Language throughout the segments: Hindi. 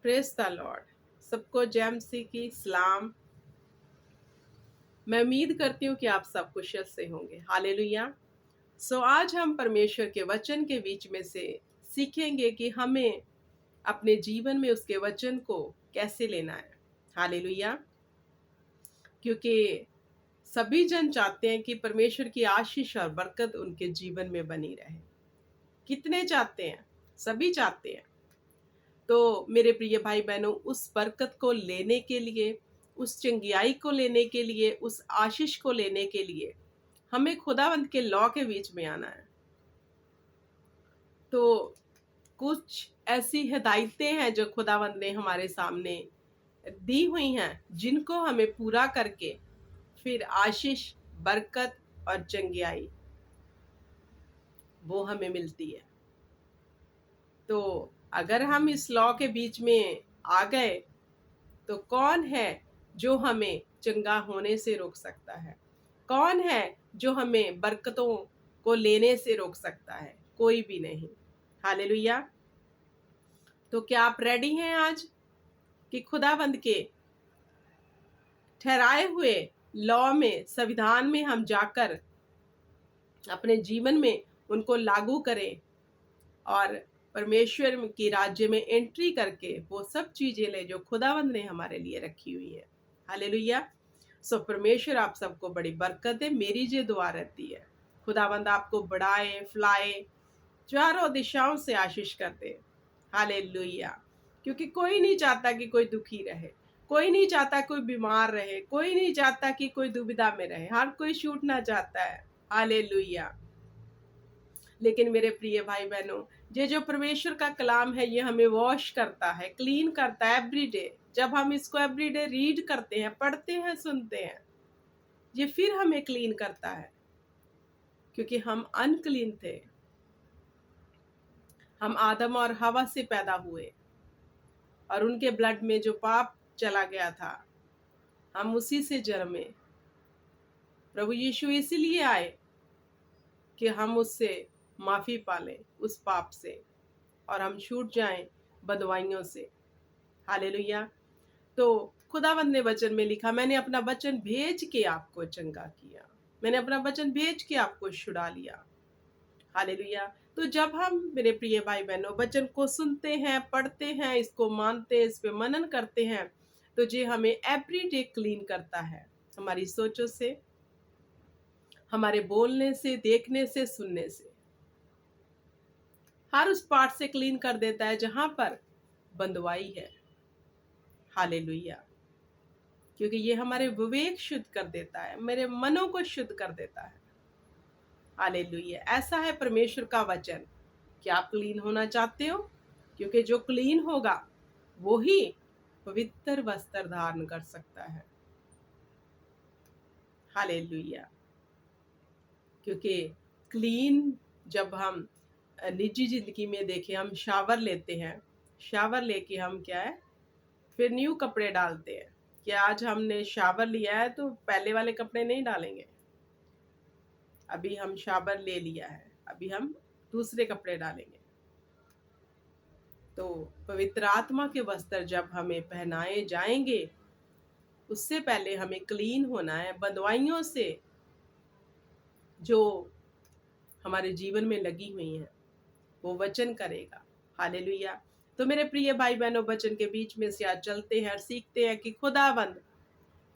Praise the Lord. सबको जय मसीह की सलाम। मैं उम्मीद करती हूँ कि आप सब कुशल से होंगे। हालेलुया। आज हम परमेश्वर के वचन के बीच में से सीखेंगे कि हमें अपने जीवन में उसके वचन को कैसे लेना है। हालेलुया। क्योंकि सभी जन चाहते हैं कि परमेश्वर की आशीष और बरकत उनके जीवन में बनी रहे। कितने चाहते हैं? सभी चाहते हैं। तो मेरे प्रिय भाई बहनों, उस बरकत को लेने के लिए, उस चंगियाई को लेने के लिए, उस आशीष को लेने के लिए हमें खुदावंद के लॉ के बीच में आना है। तो कुछ ऐसी हिदायतें हैं जो खुदावंद ने हमारे सामने दी हुई हैं, जिनको हमें पूरा करके फिर आशीष, बरकत और चंगियाई वो हमें मिलती है। तो अगर हम इस लॉ के बीच में आ गए तो कौन है जो हमें चंगा होने से रोक सकता है? कौन है जो हमें बरकतों को लेने से रोक सकता है? कोई भी नहीं। हालेलुया। तो क्या आप रेडी हैं आज कि खुदाबंद के ठहराए हुए लॉ में, संविधान में हम जाकर अपने जीवन में उनको लागू करें और परमेश्वर की राज्य में एंट्री करके वो सब चीजें ले जो खुदावंद ने हमारे लिए रखी हुई है। हालेलुया। परमेश्वर आप सबको बड़ी बरकत दे। मेरी ये दुआ रहती है, खुदावंद आपको बढ़ाए, फैलाए, चारों दिशाओं से आशीष कर दे। हालेलुया। क्योंकि कोई नहीं चाहता कि कोई दुखी रहे, कोई नहीं चाहता कोई बीमार रहे, कोई नहीं चाहता कि कोई दुविधा में रहे, हर कोई छूटना चाहता है। हालेलुया। लेकिन मेरे प्रिय भाई बहनों, ये जो परमेश्वर का कलाम है, ये हमें वॉश करता है, क्लीन करता है एवरीडे। जब हम इसको एवरीडे रीड करते हैं, पढ़ते हैं, सुनते हैं, ये फिर हमें क्लीन करता है। क्योंकि हम अनक्लीन थे, हम आदम और हवा से पैदा हुए और उनके ब्लड में जो पाप चला गया था, हम उसी से जन्मे। प्रभु यीशु इसीलिए आए कि हम उससे माफी पालें, उस पाप से, और हम छूट जाएं बदवाइयों से। हालेलुया। तो खुदावंद ने वचन में लिखा, मैंने अपना वचन भेज के आपको चंगा किया, मैंने अपना वचन भेज के आपको छुड़ा लिया। हालेलुया। तो जब हम, मेरे प्रिय भाई बहनों, वचन को सुनते हैं, पढ़ते हैं, इसको मानते हैं, इस पे मनन करते हैं, तो ये हमें एवरीडे क्लीन करता है। हमारी सोचों से, हमारे बोलने से, देखने से, सुनने से, हर उस पार्ट से क्लीन कर देता है जहां पर बंदवाई है। हालेलुया। क्योंकि ये हमारे विवेक शुद्ध कर देता है, मेरे मनों को शुद्ध कर देता है। हालेलुया। ऐसा है परमेश्वर का वचन। क्या आप क्लीन होना चाहते हो? क्योंकि जो क्लीन होगा वो ही पवित्र वस्त्र धारण कर सकता है। हालेलुया। क्योंकि क्लीन, जब हम निजी जिंदगी में देखें, हम शावर लेते हैं, शावर लेके हम क्या है, फिर न्यू कपड़े डालते हैं। कि आज हमने शावर लिया है तो पहले वाले कपड़े नहीं डालेंगे, अभी हम शावर ले लिया है, अभी हम दूसरे कपड़े डालेंगे। तो पवित्र आत्मा के वस्त्र जब हमें पहनाए जाएंगे, उससे पहले हमें क्लीन होना है बदवाइयों से जो हमारे जीवन में लगी हुई हैं। वो वचन करेगा। हालेलुया। तो मेरे प्रिय भाई बहनों, वचन के बीच में से आज चलते हैं और सीखते हैं कि खुदावंद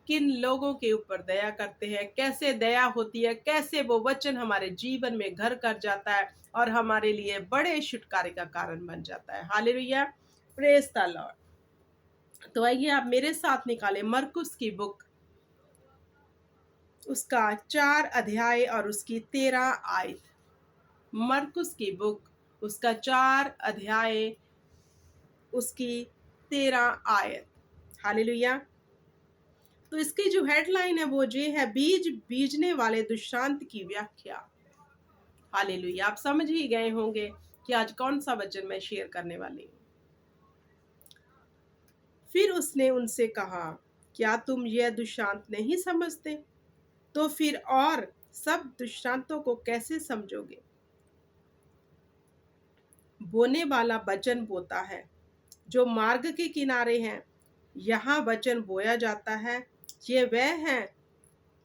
किन लोगों के ऊपर दया करते हैं, कैसे दया होती है, कैसे वो वचन हमारे जीवन में घर कर जाता है और हमारे लिए बड़े छुटकारे का कारण बन जाता है। हालेलुया। Praise the Lord. तो आइए आप मेरे साथ निकालें मरकुस की बुक, उसका 4 अध्याय और उसकी 13 आयत। मरकुस की बुक, उसका 4 अध्याय, उसकी 13 आयत। हालेलुया। तो इसकी जो हेडलाइन है वो ये है, बीज बीजने वाले दुष्टांत की व्याख्या। हालेलुया। आप समझ ही गए होंगे कि आज कौन सा वचन मैं शेयर करने वाली हूँ। फिर उसने उनसे कहा, क्या तुम यह दुष्टांत नहीं समझते? तो फिर और सब दृष्टांतों को कैसे समझोगे? बोने वाला वचन बोता है, जो मार्ग के किनारे हैं, यहाँ वचन बोया जाता है। ये वह हैं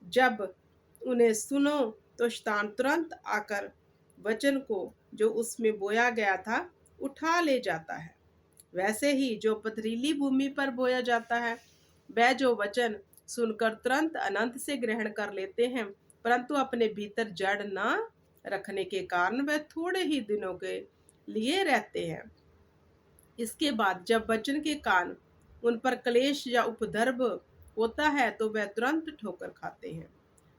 जब उन्हें सुनो तो शैतान तुरंत आकर वचन को जो उसमें बोया गया था उठा ले जाता है। वैसे ही जो पथरीली भूमि पर बोया जाता है, वह जो वचन सुनकर तुरंत अनंत से ग्रहण कर लेते हैं, परंतु अपने भीतर जड़ न रखने के कारण वह थोड़े ही दिनों के लिए रहते हैं। इसके बाद जब वचन के कान उन पर क्लेश या उपद्रव होता है तो वह तुरंत ठोकर खाते हैं।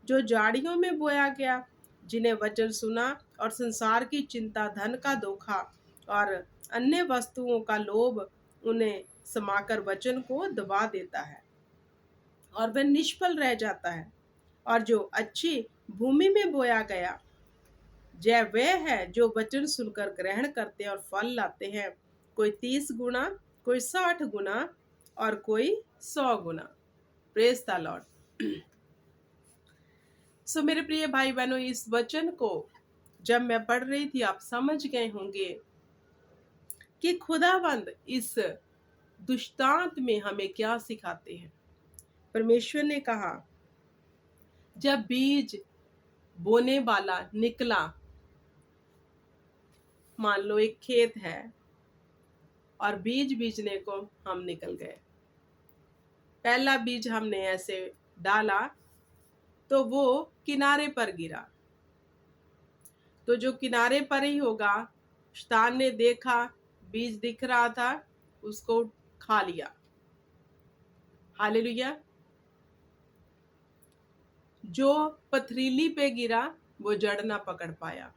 जो झाड़ियों में बोया गया, जिन्हें वचन सुना और संसार की चिंता, धन का धोखा और अन्य वस्तुओं का लोभ उन्हें समाकर वचन को दबा देता है और वह निष्फल रह जाता है। और जो अच्छी भूमि में बोया गया, जय वह है जो वचन सुनकर ग्रहण करते और फल लाते हैं, कोई 30 गुना, कोई 60 गुना और कोई 100 गुना। Praise the lord. सो मेरे प्रिय भाई बहनों, इस वचन को जब मैं पढ़ रही थी, आप समझ गए होंगे कि खुदावंद इस दृष्टांत में हमें क्या सिखाते हैं। परमेश्वर ने कहा, जब बीज बोने वाला निकला, मान लो एक खेत है और बीज बीजने को हम निकल गए। पहला बीज हमने ऐसे डाला तो वो किनारे पर गिरा, तो जो किनारे पर ही होगा, शैतान ने देखा बीज दिख रहा था, उसको खा लिया। हालेलुया। जो पथरीली पे गिरा वो जड़ ना पकड़ पाया,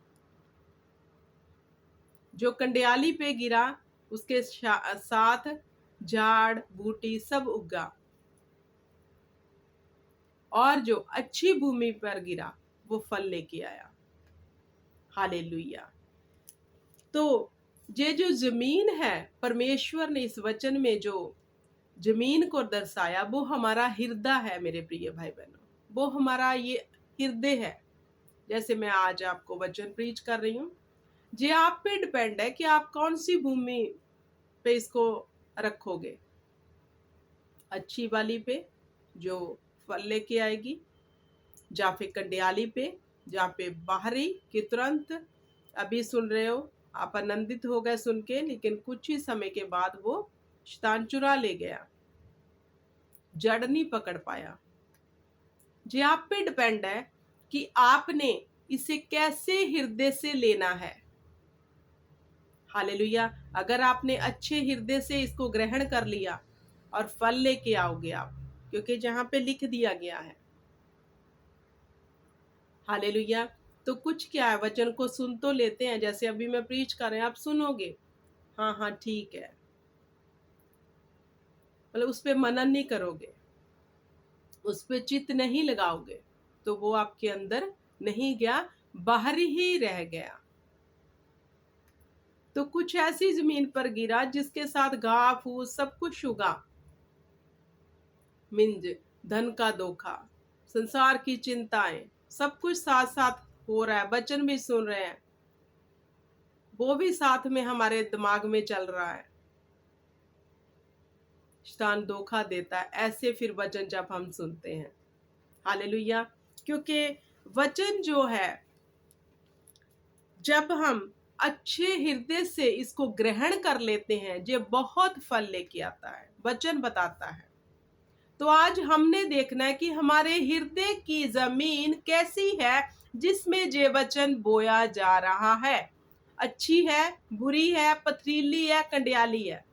जो कंडियाली पे गिरा उसके साथ झाड़ बूटी सब उगा, और जो अच्छी भूमि पर गिरा वो फल लेके आया। हालेलुया। तो ये जो जमीन है, परमेश्वर ने इस वचन में जो जमीन को दर्शाया वो हमारा हृदय है मेरे प्रिय भाई बहनों, वो हमारा ये हृदय है। जैसे मैं आज आपको वचन प्रीच कर रही हूँ, ये आप पे डिपेंड है कि आप कौन सी भूमि पे इसको रखोगे। अच्छी वाली पे जो फल लेके आएगी, या फिर कंडियाली पे जहाँ पे बाहरी कि तुरंत अभी सुन रहे हो, आप आनंदित हो गए सुन के, लेकिन कुछ ही समय के बाद वो शैतान चुरा ले गया, जड़ नहीं पकड़ पाया। ये आप पे डिपेंड है कि आपने इसे कैसे हृदय से लेना है। हालेलुया। अगर आपने अच्छे हृदय से इसको ग्रहण कर लिया और फल लेके आओगे आप, क्योंकि जहां पे लिख दिया गया है। हालेलुया। तो कुछ क्या है, वचन को सुन तो लेते हैं, जैसे अभी मैं प्रीच कर रहे हैं, आप सुनोगे, हाँ हाँ ठीक है, मतलब उस पर मनन नहीं करोगे, उस पर चित्त नहीं लगाओगे, तो वो आपके अंदर नहीं गया, बाहर ही रह गया। तो कुछ ऐसी जमीन पर गिरा जिसके साथ घाह फूस सब कुछ उगा, मिंज, धन का धोखा, संसार की चिंताएं, सब कुछ साथ साथ हो रहा है, वचन भी सुन रहे हैं, वो भी साथ में हमारे दिमाग में चल रहा है। शैतान धोखा देता है ऐसे फिर वचन जब हम सुनते हैं। हालेलुया। क्योंकि वचन जो है, जब हम अच्छे हृदय से इसको ग्रहण कर लेते हैं, ये बहुत फल लेके आता है, वचन बताता है। तो आज हमने देखना है कि हमारे हृदय की जमीन कैसी है जिसमें ये वचन बोया जा रहा है। अच्छी है, बुरी है, पथरीली है, कंडियाली है।